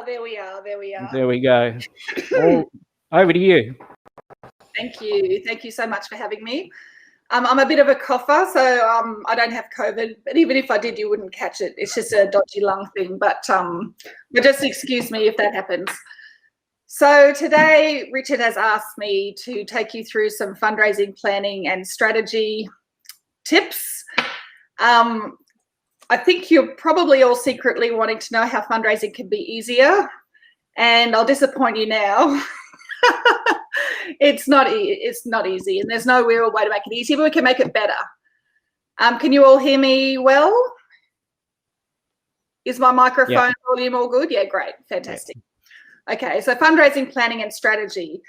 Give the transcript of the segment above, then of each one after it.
There we are. There we go. Well, over to you. Thank you. Thank you so much for having me. I'm a bit of a cougher, so I don't have COVID, but even if I did, you wouldn't catch it. It's just a dodgy lung thing, but just excuse me if that happens. So today, Richard has asked me to take you through some fundraising planning and strategy tips. I think you're probably all secretly wanting to know how fundraising can be easier, and I'll disappoint you now. It's not easy, and there's no real way to make it easier, but we can make it better. Can you all hear me well? Is my microphone volume all good? Yeah, great, fantastic. Yeah. Okay, so fundraising planning and strategy.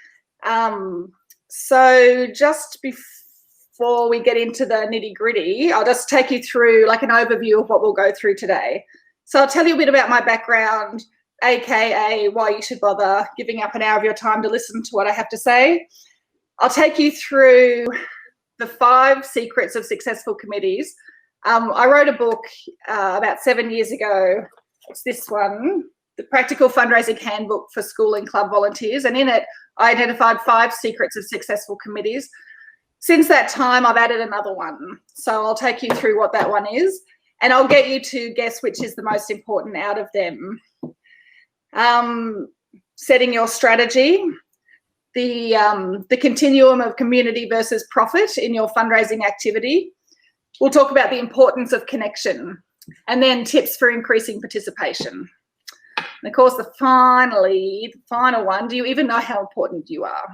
So just before we get into the nitty-gritty, I'll just take you through like an overview of what we'll go through today. So I'll tell you a bit about my background, aka why you should bother giving up an hour of your time to listen to what I have to say. I'll take you through the 5 secrets of successful committees. I wrote a book about 7 years ago. It's this one, The Practical Fundraising Handbook for School and Club Volunteers, and in it I identified 5 secrets of successful committees. Since that time, I've added another one. So I'll take you through what that one is, and I'll get you to guess which is the most important out of them. Setting your strategy, the continuum of community versus profit in your fundraising activity. We'll talk about the importance of connection, and then tips for increasing participation. And of course, the final one, do you even know how important you are?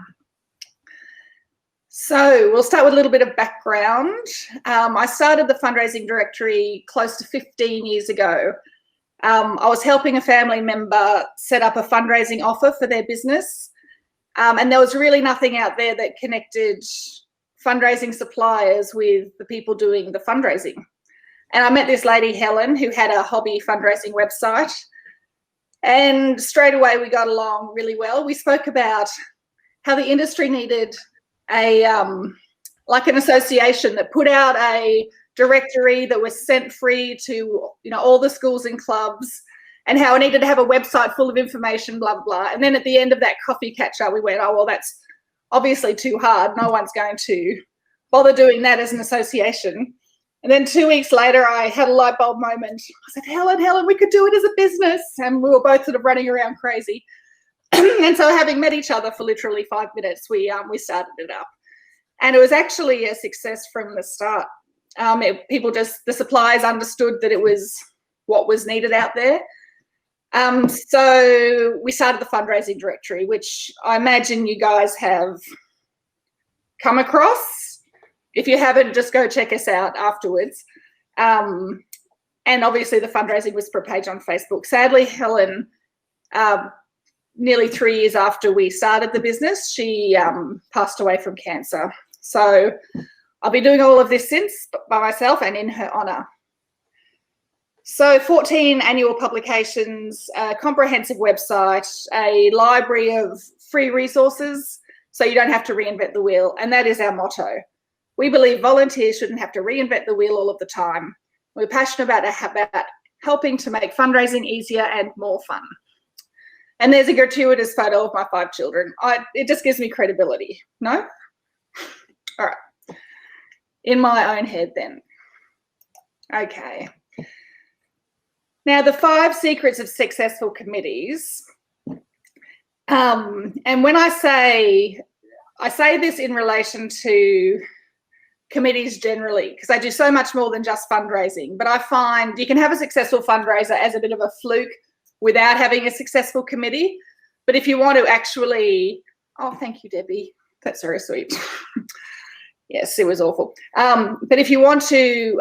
So we'll start with a little bit of background. I started the fundraising directory close to 15 years ago. I was helping a family member set up a fundraising offer for their business. And there was really nothing out there that connected fundraising suppliers with the people doing the fundraising. And I met this lady, Helen, who had a hobby fundraising website. And straight away we got along really well. We spoke about how the industry needed like an association that put out a directory that was sent free to all the schools and clubs, and how I needed to have a website full of information, blah, blah. And then at the end of that coffee catch-up, we went, oh, well, that's obviously too hard. No one's going to bother doing that as an association. And then 2 weeks later, I had a light bulb moment. I said, Helen, we could do it as a business. And we were both sort of running around crazy. And so having met each other for literally 5 minutes, we started it up. And it was actually a success from the start. The suppliers understood that it was what was needed out there. So we started the fundraising directory, which I imagine you guys have come across. If you haven't, just go check us out afterwards. And obviously the Fundraising Whisperer page on Facebook. Sadly, Helen, nearly 3 years after we started the business, she passed away from cancer. So I've been doing all of this since by myself and in her honour. So 14 annual publications, a comprehensive website, a library of free resources, so you don't have to reinvent the wheel. And that is our motto. We believe volunteers shouldn't have to reinvent the wheel all of the time. We're passionate about helping to make fundraising easier and more fun. And there's a gratuitous photo of my 5 children. It just gives me credibility, no? All right. In my own head then. Okay. Now, the 5 secrets of successful committees. And when I say this in relation to committees generally, because I do so much more than just fundraising, but I find you can have a successful fundraiser as a bit of a fluke without having a successful committee. But if you want to actually, oh, thank you, Debbie. That's very sweet. Yes, it was awful. But if you want to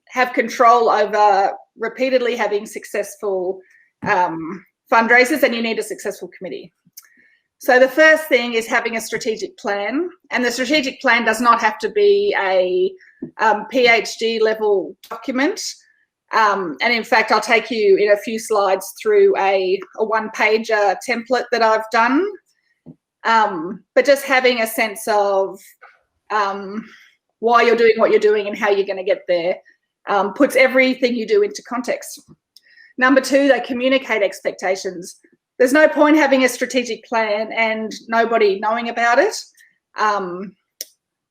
have control over repeatedly having successful fundraisers, then you need a successful committee. So the first thing is having a strategic plan, and the strategic plan does not have to be a PhD level document. And in fact, I'll take you in a few slides through a one-pager template that I've done. But just having a sense of why you're doing what you're doing and how you're going to get there puts everything you do into context. Number 2, they communicate expectations. there's no point having a strategic plan and nobody knowing about it.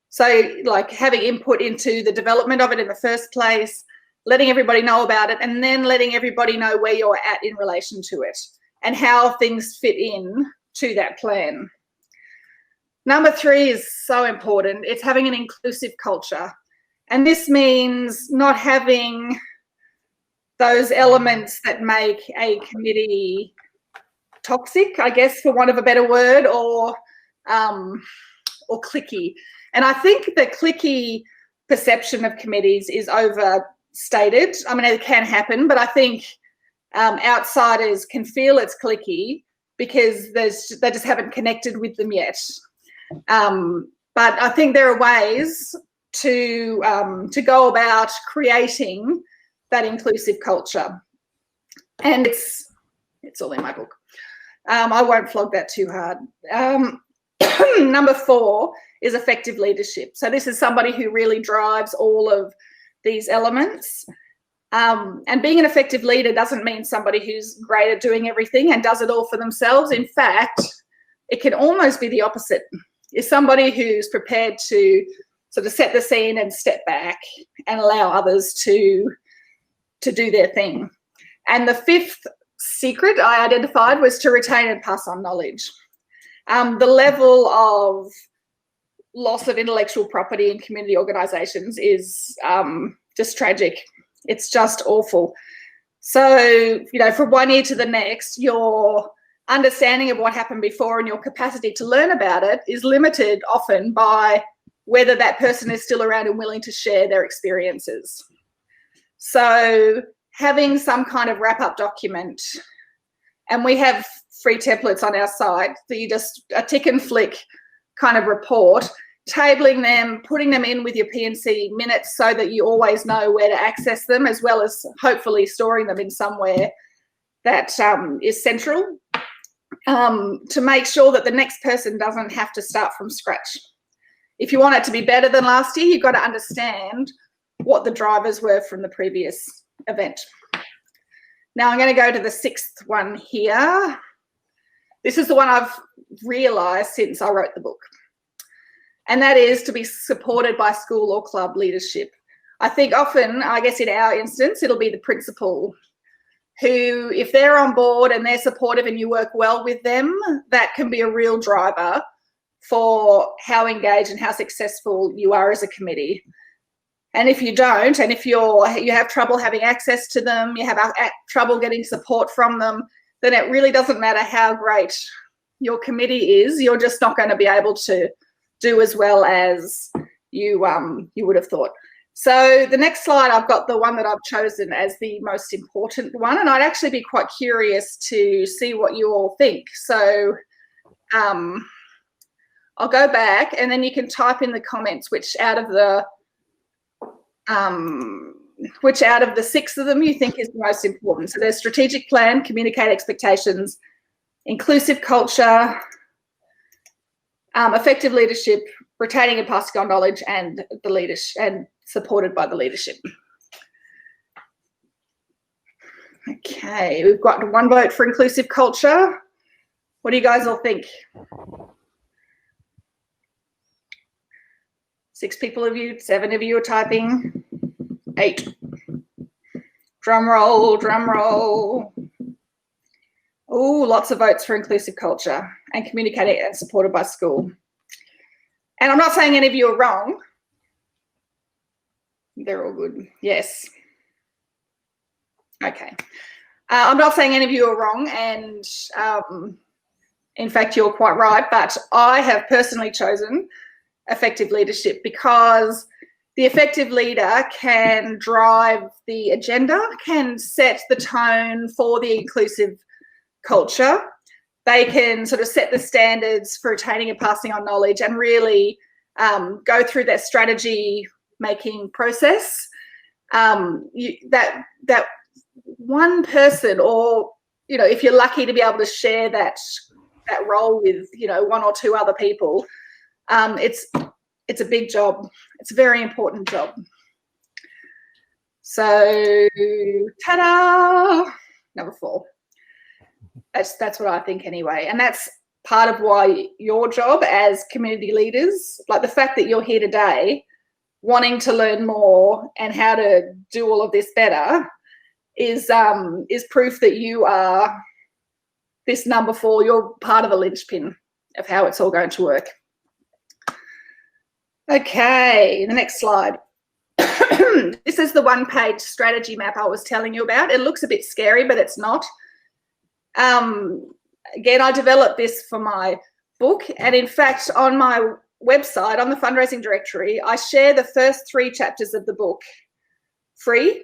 So like having input into the development of it in the first place, letting everybody know about it, and then letting everybody know where you're at in relation to it and how things fit in to that plan. Number 3 is so important. It's having an inclusive culture. And this means not having those elements that make a committee toxic, I guess, for want of a better word, or cliquey. And I think the cliquey perception of committees is overstated. I mean, it can happen, but I think outsiders can feel it's cliquey because they just haven't connected with them yet. But I think there are ways to go about creating that inclusive culture, and it's all in my book. I won't flog that too hard. Number 4 is effective leadership. So this is somebody who really drives all of these elements. And being an effective leader doesn't mean somebody who's great at doing everything and does it all for themselves. In fact, it can almost be the opposite. It's somebody who's prepared to sort of set the scene and step back and allow others to do their thing. And the 5th secret I identified was to retain and pass on knowledge. The level of loss of intellectual property in community organisations is just tragic. It's just awful. So, from one year to the next, your understanding of what happened before and your capacity to learn about it is limited often by whether that person is still around and willing to share their experiences. So having some kind of wrap-up document, and we have free templates on our site, that you just a tick and flick kind of report, tabling them, putting them in with your P&C minutes so that you always know where to access them, as well as hopefully storing them in somewhere that is central, to make sure that the next person doesn't have to start from scratch. If you want it to be better than last year, you've got to understand what the drivers were from the previous event. Now I'm going to go to the 6th one here. This is the one I've realised since I wrote the book, and that is to be supported by school or club leadership. I think often, I guess in our instance, it'll be the principal who, if they're on board and they're supportive and you work well with them, that can be a real driver for how engaged and how successful you are as a committee. And if you don't, and if you have trouble having access to them, you have trouble getting support from them, then it really doesn't matter how great your committee is. You're just not going to be able to do as well as you would have thought. So the next slide, I've got the one that I've chosen as the most important one, and I'd actually be quite curious to see what you all think. So I'll go back, and then you can type in the comments which out of the 6 of them you think is the most important. So there's strategic plan, communicate expectations, inclusive culture, effective leadership, retaining and passing on knowledge, and the leadership, and supported by the leadership. Okay, we've got 1 vote for inclusive culture. What do you guys all think? 6 people of you, 7 of you are typing. 8. Drum roll, drum roll. Oh, lots of votes for inclusive culture and communicating and supported by school. And I'm not saying any of you are wrong. They're all good. Yes. Okay. I'm not saying any of you are wrong, and in fact, you're quite right, but I have personally chosen effective leadership because the effective leader can drive the agenda, can set the tone for the inclusive culture. They can sort of set the standards for retaining and passing on knowledge, and really go through that strategy making process. That one person, or if you're lucky to be able to share that role with 1 or 2 other people, it's a big job. It's a very important job. So, ta-da! Number 4. That's what I think anyway. And that's part of why your job as community leaders, like the fact that you're here today wanting to learn more and how to do all of this better, is proof that you are this number 4. You're part of the linchpin of how it's all going to work. Okay, the next slide. This is the one-page strategy map I was telling you about. It looks a bit scary, but it's not. Again, I developed this for my book, and in fact, on my website, on the fundraising directory, I share the first 3 chapters of the book free,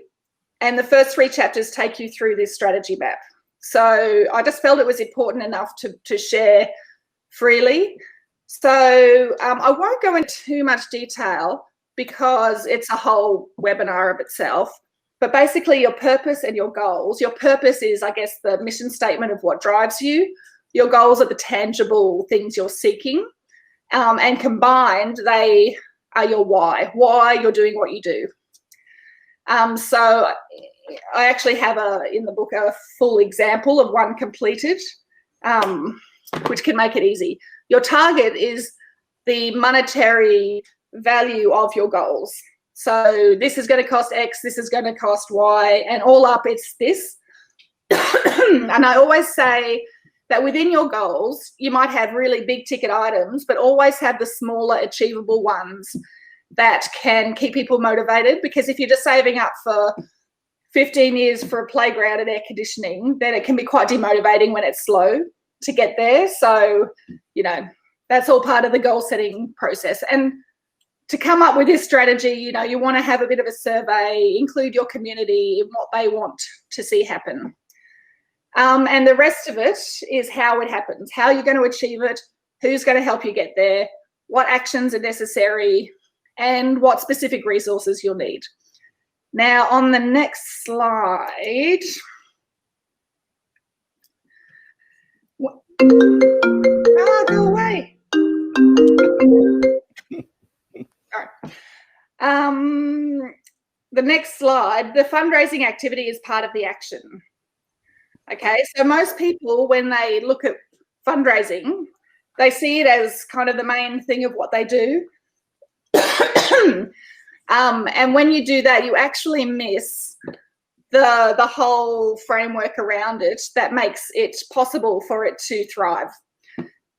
and the first 3 chapters take you through this strategy map. So I just felt it was important enough to share freely. So I won't go into too much detail because it's a whole webinar of itself. But basically your purpose and your goals. Your purpose is, I guess, the mission statement of what drives you. Your goals are the tangible things you're seeking. And combined, they are your why you're doing what you do. So I actually have in the book a full example of one completed, which can make it easy. Your target is the monetary value of your goals. So this is going to cost X, this is going to cost Y, and all up it's this. And I always say that within your goals, you might have really big ticket items, but always have the smaller achievable ones that can keep people motivated. Because if you're just saving up for 15 years for a playground and air conditioning, then it can be quite demotivating when it's slow to get there. So, you know, that's all part of the goal setting process. And to come up with this strategy, you know, you want to have a bit of a survey, include your community in what they want to see happen. And the rest of it is how it happens, how you're going to achieve it, who's going to help you get there, what actions are necessary, and what specific resources you'll need. Now, on the next slide. Oh, go away. All right. The next slide, the fundraising activity is part of the action. Okay, so most people, when they look at fundraising, they see it as kind of the main thing of what they do. And when you do that, you actually miss the whole framework around it that makes it possible for it to thrive.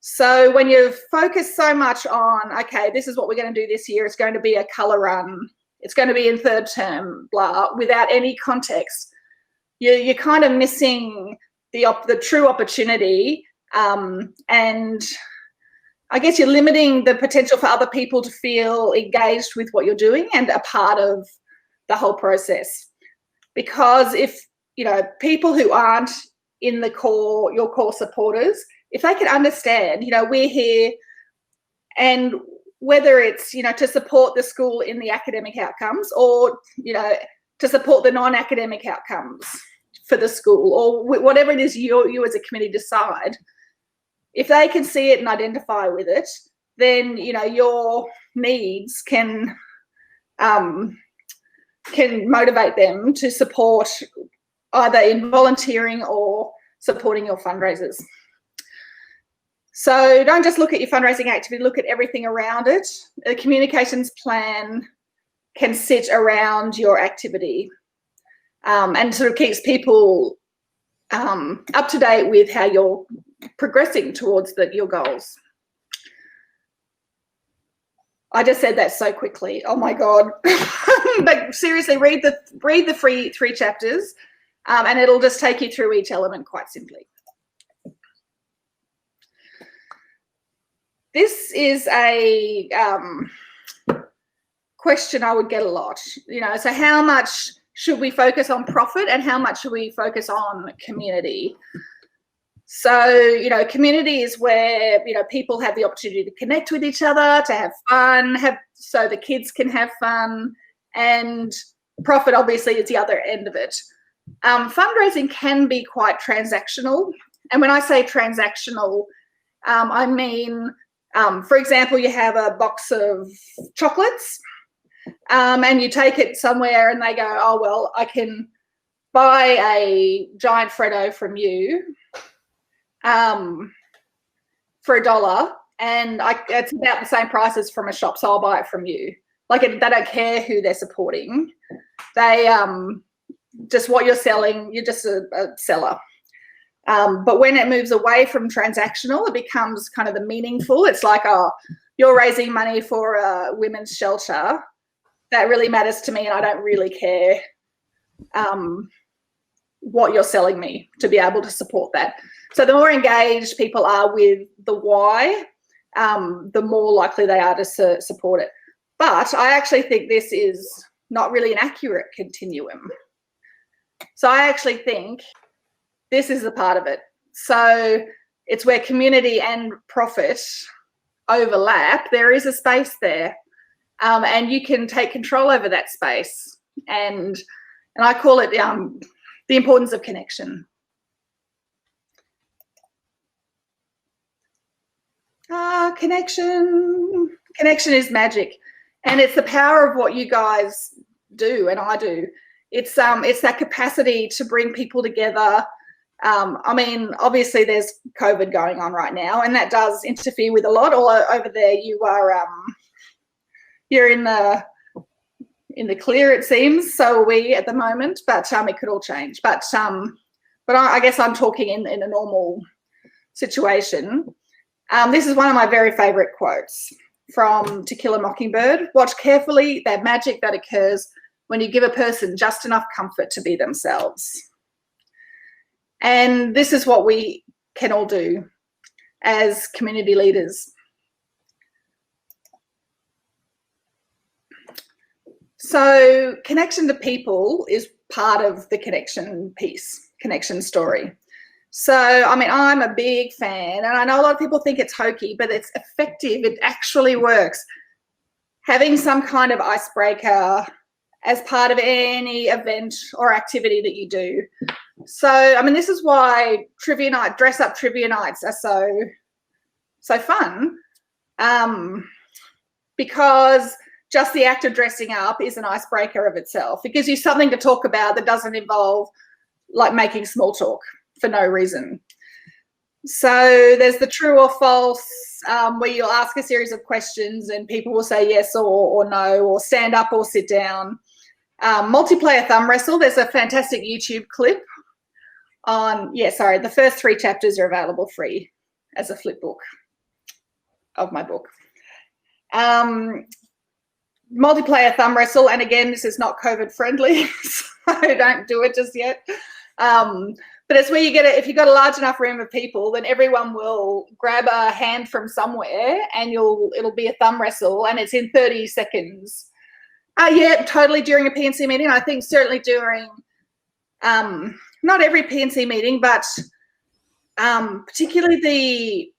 So when you focus so much on, okay, this is what we're going to do this year, it's going to be a colour run, it's going to be in 3rd term, blah, without any context, you're kind of missing the true opportunity, and I guess you're limiting the potential for other people to feel engaged with what you're doing and a part of the whole process. Because if, you know, people who aren't in the core, your core supporters, if they can understand, you know, we're here, and whether it's, you know, to support the school in the academic outcomes, or, you know, to support the non-academic outcomes for the school, or whatever it is you as a committee decide, if they can see it and identify with it, then, you know, your needs can motivate them to support either in volunteering or supporting your fundraisers. So don't just look at your fundraising activity, look at everything around it. The communications plan can sit around your activity, and sort of keeps people up to date with how you're progressing towards your goals. I just said that so quickly. Oh my God. But seriously, read the free 3 chapters, and it'll just take you through each element quite simply. This is a question I would get a lot, you know, so how much should we focus on profit and how much should we focus on community? So, you know, community is where, you know, people have the opportunity to connect with each other, to have fun, so the kids can have fun, and profit obviously is the other end of it. Fundraising can be quite transactional. And when I say transactional, I mean, for example, you have a box of chocolates, and you take it somewhere and they go, oh, well, I can buy a giant Freddo from you for $1, and it's about the same price as from a shop, so I'll buy it from you. Like, they don't care who they're supporting. They just what you're selling, you're just a seller. But when it moves away from transactional, it becomes kind of the meaningful. It's like, oh, you're raising money for a women's shelter. That really matters to me, and I don't really care what you're selling me to be able to support that. So the more engaged people are with the why, the more likely they are to support it. But I actually think this is not really an accurate continuum. So I actually think this is a part of it. So it's where community and profit overlap. There is a space there, and you can take control over that space. And I call it the importance of connection. Connection is magic, and it's the power of what you guys do and I do. It's that capacity to bring people together. I mean, obviously there's COVID going on right now, and that does interfere with a lot. All over there, you are you're in the clear, it seems. So are we at the moment, but it could all change. But I guess I'm talking in a normal situation. This is one of my very favorite quotes from To Kill a Mockingbird. Watch carefully the magic that occurs when you give a person just enough comfort to be themselves. And this is what we can all do as community leaders. So connection to people is part of the connection piece, connection story. So, I mean, I'm a big fan, and I know a lot of people think it's hokey, but it's effective. It actually works. Having some kind of icebreaker as part of any event or activity that you do. So, I mean, this is why trivia night, dress-up trivia nights are so fun, because just the act of dressing up is an icebreaker of itself. It gives you something to talk about that doesn't involve, like, making small talk for no reason. So there's the true or false, where you'll ask a series of questions and people will say yes or no, or stand up or sit down. Multiplayer thumb wrestle. There's a fantastic YouTube clip on, the first 3 chapters are available free as a flip book of my book. Multiplayer thumb wrestle, and again, this is not COVID friendly, so don't do it just yet. But it's where you get it. If you've got a large enough room of people, then everyone will grab a hand from somewhere, and it'll be a thumb wrestle, and it's in 30 seconds. Yeah, totally during a P&C meeting. I think certainly during, not every P&C meeting, but particularly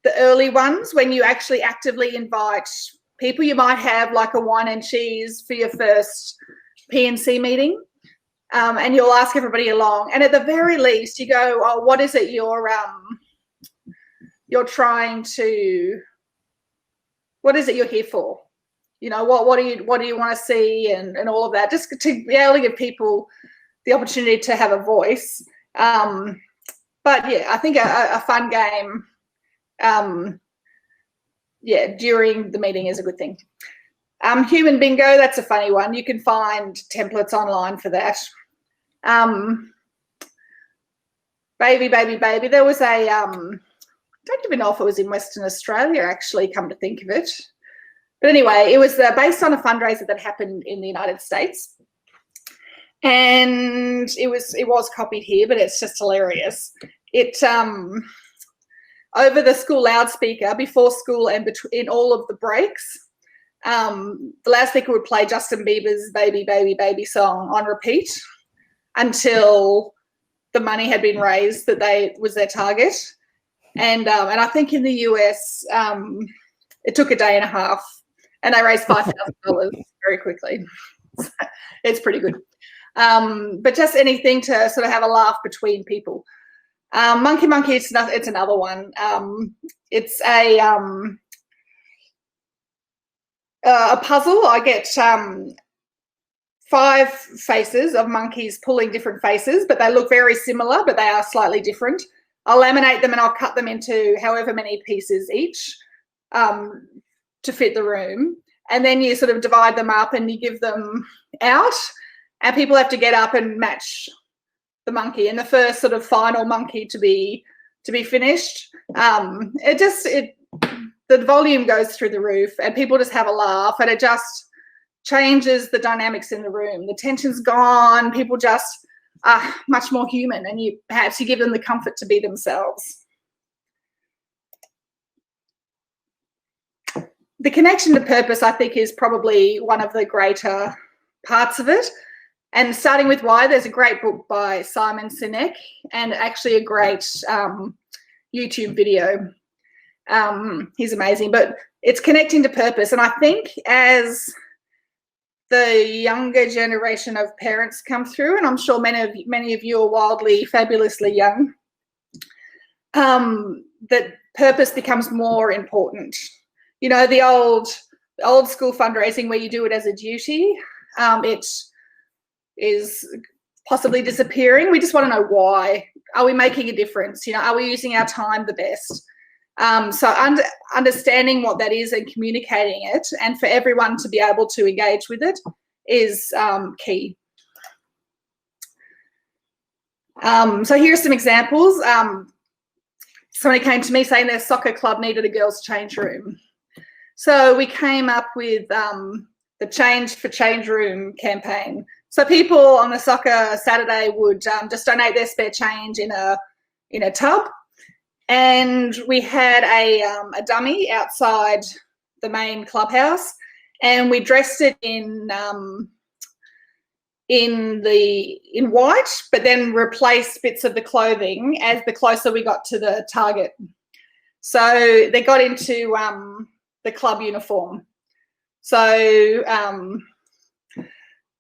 the early ones when you actually actively invite people. You might have like a wine and cheese for your first P&C meeting. And you'll ask everybody along, and at the very least you go, oh, what is it you're trying to, what is it you're here for? You know, what do you want to see, and all of that, just to be able to give people the opportunity to have a voice. But yeah, I think a fun game, during the meeting is a good thing. Human bingo, that's a funny one. You can find templates online for that. Baby. There was a, don't even know if it was in Western Australia, actually, come to think of it. But anyway, it was based on a fundraiser that happened in the United States. And it was copied here, but it's just hilarious. It, over the school loudspeaker, before school and in all of the breaks, the loudspeaker would play Justin Bieber's Baby song on repeat until the money had been raised that was their target. And I think in the US, it took a day and a half, and they raised $5,000 very quickly. It's pretty good. But just anything to sort of have a laugh between people. Monkey, it's another one. It's a puzzle. I get 5 faces of monkeys pulling different faces, but they look very similar, but they are slightly different. I'll laminate them and I'll cut them into however many pieces each to fit the room. And then you sort of divide them up and you give them out, and people have to get up and match the monkey, and the first sort of final monkey to be finished. The volume goes through the roof and people just have a laugh, and it just changes the dynamics in the room. The tension's gone, people just are much more human, and perhaps you give them the comfort to be themselves. The connection to purpose, I think, is probably one of the greater parts of it. And starting with why, there's a great book by Simon Sinek and actually a great YouTube video. He's amazing, but it's connecting to purpose. And I think as the younger generation of parents come through, and I'm sure many of you are wildly, fabulously young, that purpose becomes more important. You know, the old school fundraising where you do it as a duty, it is possibly disappearing. We just want to know why. Are we making a difference? You know, are we using our time the best? So understanding what that is and communicating it, and for everyone to be able to engage with it, is key. So here are some examples. Somebody came to me saying their soccer club needed a girls' change room. So we came up with the Change for Change Room campaign. So people on the soccer Saturday would just donate their spare change in a tub, and we had a dummy outside the main clubhouse, and we dressed it in white, but then replaced bits of the clothing as the closer we got to the target. So they got into the club uniform. So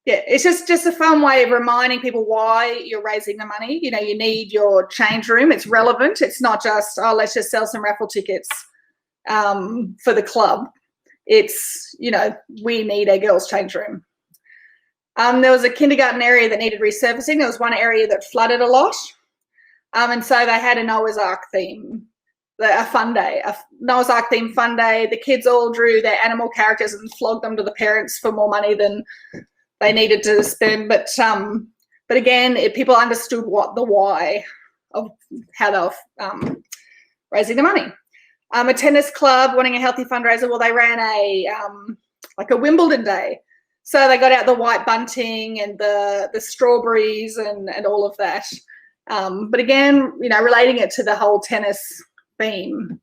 yeah, it's just a fun way of reminding people why you're raising the money. You know, you need your change room. It's relevant. It's not just, oh, let's just sell some raffle tickets for the club. It's, you know, we need a girls' change room. There was a kindergarten area that needed resurfacing. There was one area that flooded a lot. And so they had a Noah's Ark theme, a fun day, a Noah's Ark theme fun day. The kids all drew their animal characters and flogged them to the parents for more money than they needed to spend. But again, people understood the why of how they were raising the money. A tennis club wanting a healthy fundraiser. Well, they ran like a Wimbledon day. So they got out the white bunting and the strawberries and all of that. But again, you know, relating it to the whole tennis theme.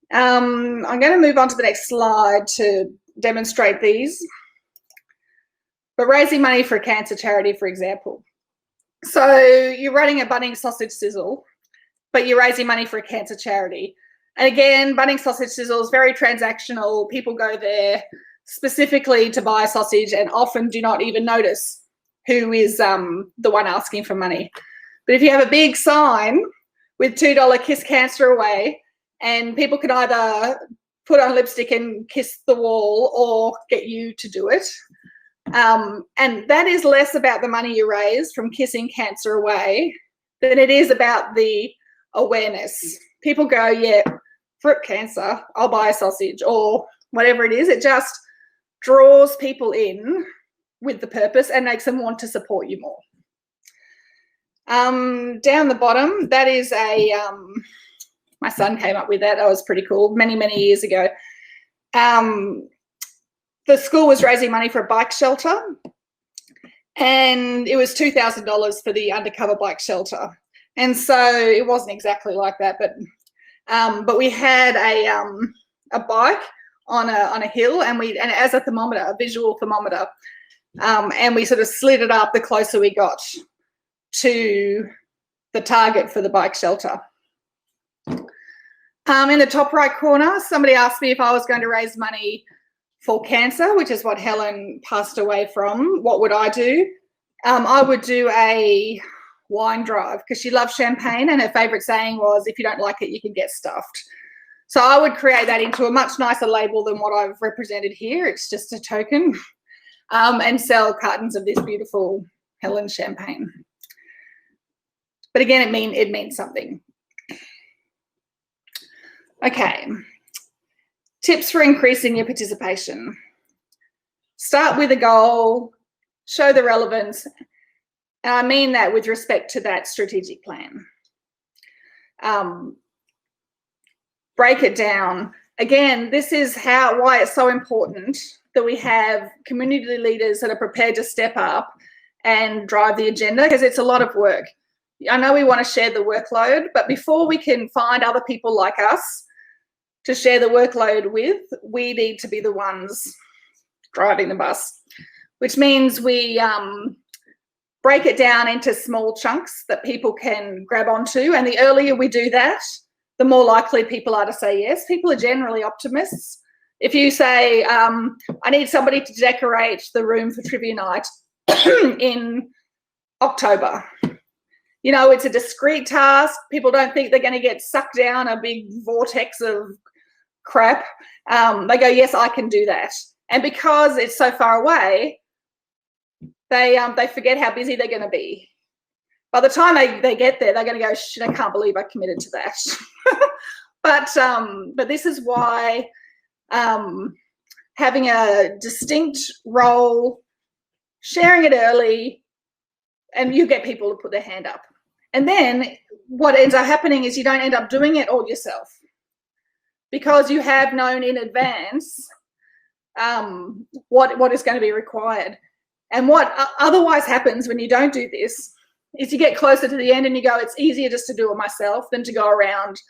I'm going to move on to the next slide to demonstrate these. But raising money for a cancer charity, for example. So you're running a Bunnings sausage sizzle, but you're raising money for a cancer charity. And again, Bunnings sausage sizzle is very transactional. People go there specifically to buy sausage and often do not even notice who is the one asking for money. But if you have a big sign with $2 Kiss Cancer Away, and people can either put on lipstick and kiss the wall or get you to do it. And that is less about the money you raise from kissing cancer away than it is about the awareness. People go, yeah, fruit cancer, I'll buy a sausage, or whatever it is. It just draws people in with the purpose and makes them want to support you more. Down the bottom, that is my son came up with that. That was pretty cool, many, many years ago. The school was raising money for a bike shelter, and it was $2,000 for the undercover bike shelter. And so it wasn't exactly like that, but we had a bike on a hill, and as a thermometer, a visual thermometer, and we sort of slid it up the closer we got to the target for the bike shelter. In the top right corner, somebody asked me if I was going to raise money for cancer, which is what Helen passed away from. What would I do? I would do a wine drive because she loved champagne, and her favourite saying was, if you don't like it, you can get stuffed. So I would create that into a much nicer label than what I've represented here. It's just a token, and sell cartons of this beautiful Helen champagne. But again, it means something. Okay. Tips for increasing your participation. Start with a goal, show the relevance, and I mean that with respect to that strategic plan. Break it down. Again, this is why it's so important that we have community leaders that are prepared to step up and drive the agenda, because it's a lot of work. I know we want to share the workload, but before we can find other people like us to share the workload with, we need to be the ones driving the bus, which means we break it down into small chunks that people can grab onto. And the earlier we do that, the more likely people are to say yes. People are generally optimists. If you say, I need somebody to decorate the room for trivia night in October, you know, it's a discrete task. People don't think they're going to get sucked down a big vortex of crap. They go, yes, I can do that. And because it's so far away, they forget how busy they're going to be. By the time they get there, they're going to go, shit, I can't believe I committed to that. But this is why having a distinct role, sharing it early, and you get people to put their hand up. And then what ends up happening is you don't end up doing it all yourself, because you have known in advance what is going to be required. And what otherwise happens when you don't do this is you get closer to the end and you go, it's easier just to do it myself than to go around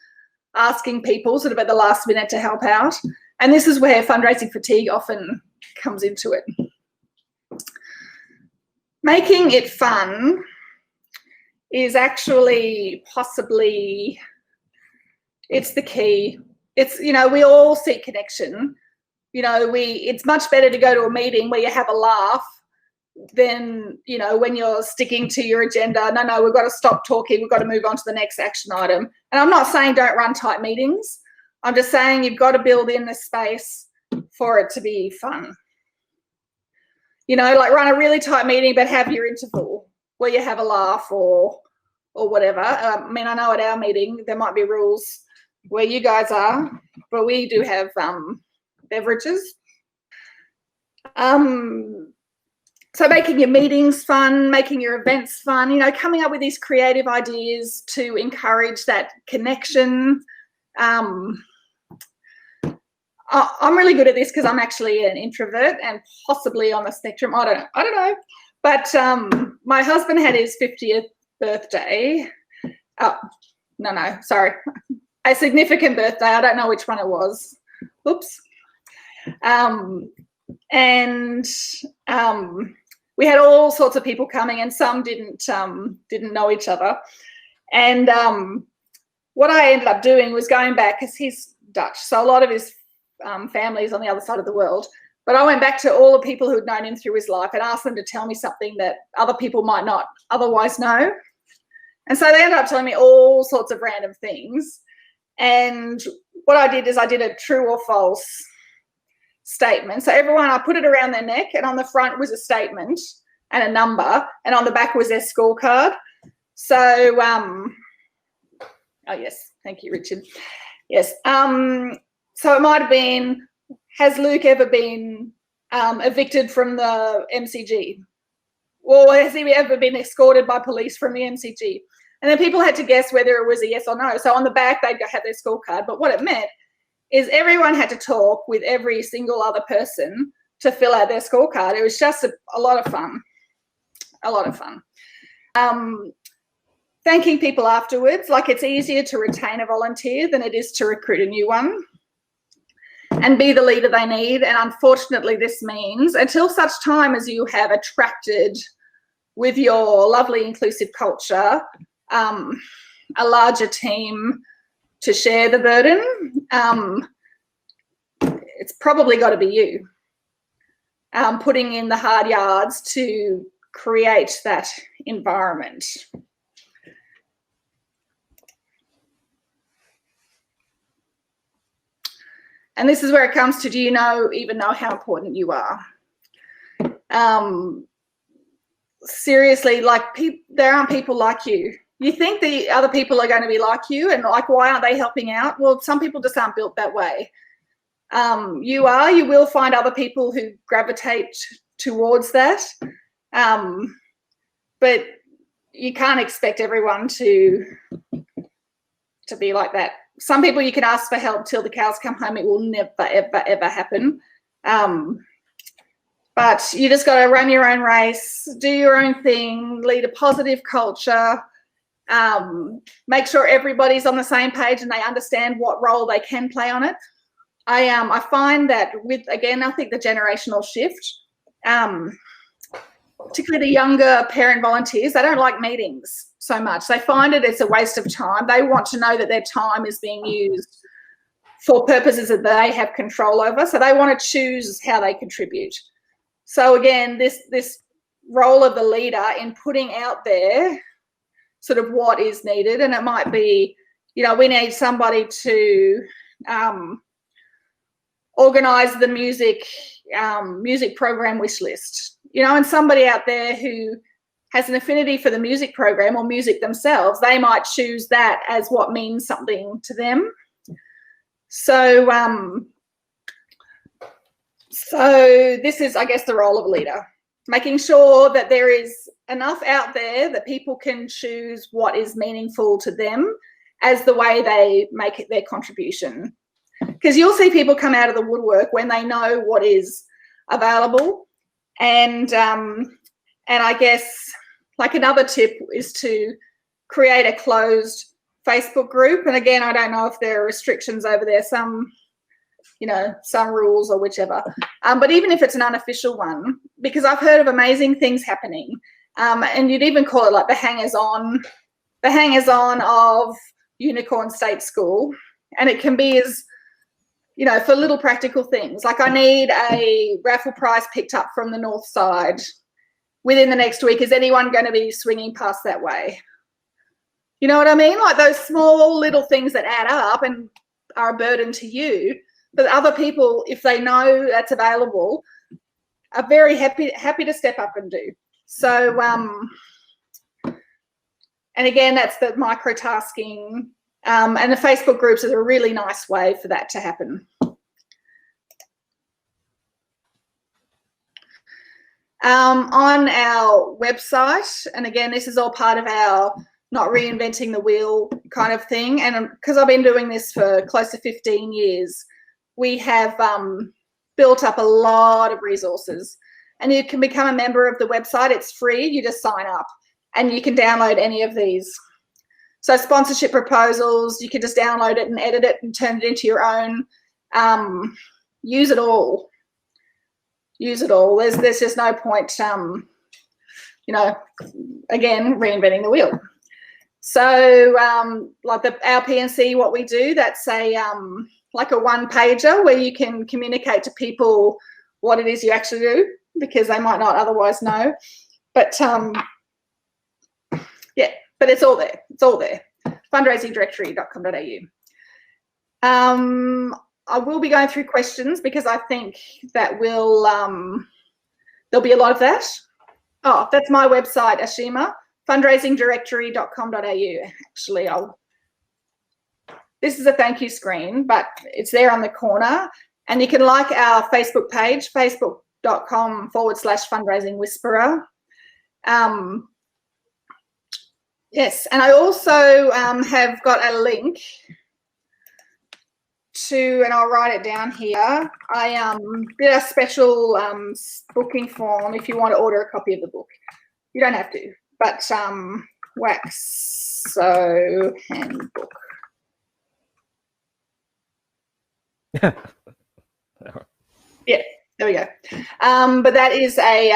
asking people sort of at the last minute to help out. And this is where fundraising fatigue often comes into it. Making it fun is actually possibly, it's the key. It's, you know, we all seek connection. You know, it's much better to go to a meeting where you have a laugh than, you know, when you're sticking to your agenda. No, we've got to stop talking. We've got to move on to the next action item. And I'm not saying don't run tight meetings. I'm just saying you've got to build in the space for it to be fun. You know, like run a really tight meeting, but have your interval where you have a laugh or whatever. I mean, I know at our meeting there might be rules where you guys are, but we do have beverages. So making your meetings fun, making your events fun, you know, coming up with these creative ideas to encourage that connection. I'm really good at this because I'm actually an introvert and possibly on the spectrum. I don't know. But my husband had his 50th birthday. Oh, no, sorry. A significant birthday. I don't know which one it was. Oops. We had all sorts of people coming, and some didn't know each other. And what I ended up doing was going back, because he's Dutch, so a lot of his family is on the other side of the world. But I went back to all the people who'd known him through his life and asked them to tell me something that other people might not otherwise know. And so they ended up telling me all sorts of random things. And what I did is I did a true or false statement. So everyone, I put it around their neck, and on the front was a statement and a number, and on the back was their scorecard. So, oh yes, thank you, Richard. Yes. So it might have been, has Luke ever been evicted from the MCG? Or has he ever been escorted by police from the MCG? And then people had to guess whether it was a yes or no. So on the back, they'd have their scorecard. But what it meant is everyone had to talk with every single other person to fill out their scorecard. It was just a lot of fun, thanking people afterwards. Like, it's easier to retain a volunteer than it is to recruit a new one, and be the leader they need. And unfortunately, this means until such time as you have attracted, with your lovely inclusive culture, a larger team to share the burden, it's probably got to be you putting in the hard yards to create that environment. And this is where it comes to, do you even know how important you are? Seriously, like, there aren't people like you. you think the other people are going to be like you and like, why aren't they helping out? Well, some people just aren't built that way. You will find other people who gravitate towards that. But you can't expect everyone to be like that. Some people you can ask for help till the cows come home. It will never, ever, ever happen. But you just got to run your own race, do your own thing, lead a positive culture, make sure everybody's on the same page and they understand what role they can play on it. I find that with, again, I think the generational shift, particularly the younger parent volunteers, they don't like meetings so much. They find it's a waste of time. They want to know that their time is being used for purposes that they have control over. So they want to choose how they contribute. So again, this role of the leader in putting out there sort of what is needed, and it might be, we need somebody to organise the music program wish list, and somebody out there who has an affinity for the music program or music themselves, they might choose that as what means something to them. So this is, I guess, the role of a leader, making sure that there is enough out there that people can choose what is meaningful to them as the way they make it their contribution. Because you'll see people come out of the woodwork when they know what is available. And I guess, like, another tip is to create a closed Facebook group. And again, I don't know if there are restrictions over there, some rules or whichever. But even if it's an unofficial one, because I've heard of amazing things happening, and you'd even call it like the hangers-on of Unicorn State School. And it can be as, for little practical things. Like, I need a raffle prize picked up from the north side within the next week. Is anyone going to be swinging past that way? You know what I mean? Like those small little things that add up and are a burden to you, but other people, if they know that's available, are very happy to step up and do. So, and again, that's the micro-tasking, and the Facebook groups is a really nice way for that to happen. On our website, and again, this is all part of our not reinventing the wheel kind of thing, and because I've been doing this for close to 15 years, we have built up a lot of resources, and you can become a member of the website. It's free. You just sign up and you can download any of these. So sponsorship proposals, you can just download it and edit it and turn it into your own. Use it all. Use it all. There's just no point, again, reinventing the wheel. So like our P&C, what we do, that's a like a one-pager where you can communicate to people what it is you actually do, because they might not otherwise know. But yeah, but it's all there. It's all there. fundraisingdirectory.com.au. I will be going through questions because I think that will there'll be a lot of that. Oh, that's my website, Ashima, fundraisingdirectory.com.au. Actually, this is a thank you screen, but it's there on the corner. And you can like our Facebook page, facebook.com/fundraising whisperer. Yes, and I also have got a link to, and I'll write it down here. I did a special booking form if you want to order a copy of the book. You don't have to, but WACSSO handbook. Yeah, there we go. But that is a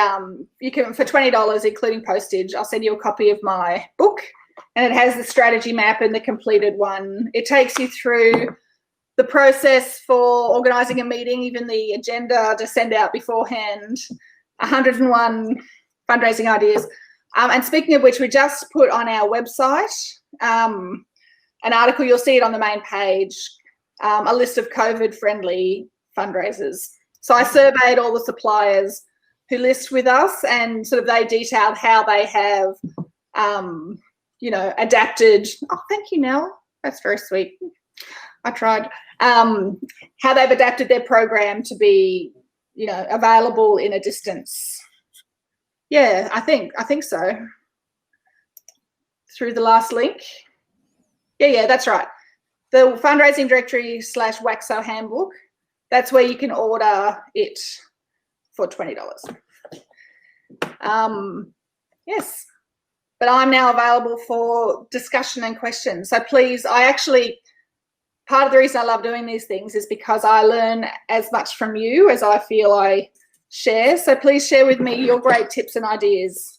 you can, for $20 including postage, I'll send you a copy of my book, and it has the strategy map and the completed one. It takes you through the process for organising a meeting, even the agenda to send out beforehand, 101 fundraising ideas. And speaking of which, we just put on our website an article, you'll see it on the main page, a list of COVID-friendly fundraisers. So I surveyed all the suppliers who list with us, and sort of they detailed how they have you know, adapted. Oh, thank you, Nell. That's very sweet. I tried. How they've adapted their program to be, you know, available in a distance. Yeah, I think so. Through the last link. Yeah, that's right. The fundraising directory / WACSSO handbook. That's where you can order it for $20. Yes, but I'm now available for discussion and questions. So please, part of the reason I love doing these things is because I learn as much from you as I feel I share. So please share with me your great tips and ideas.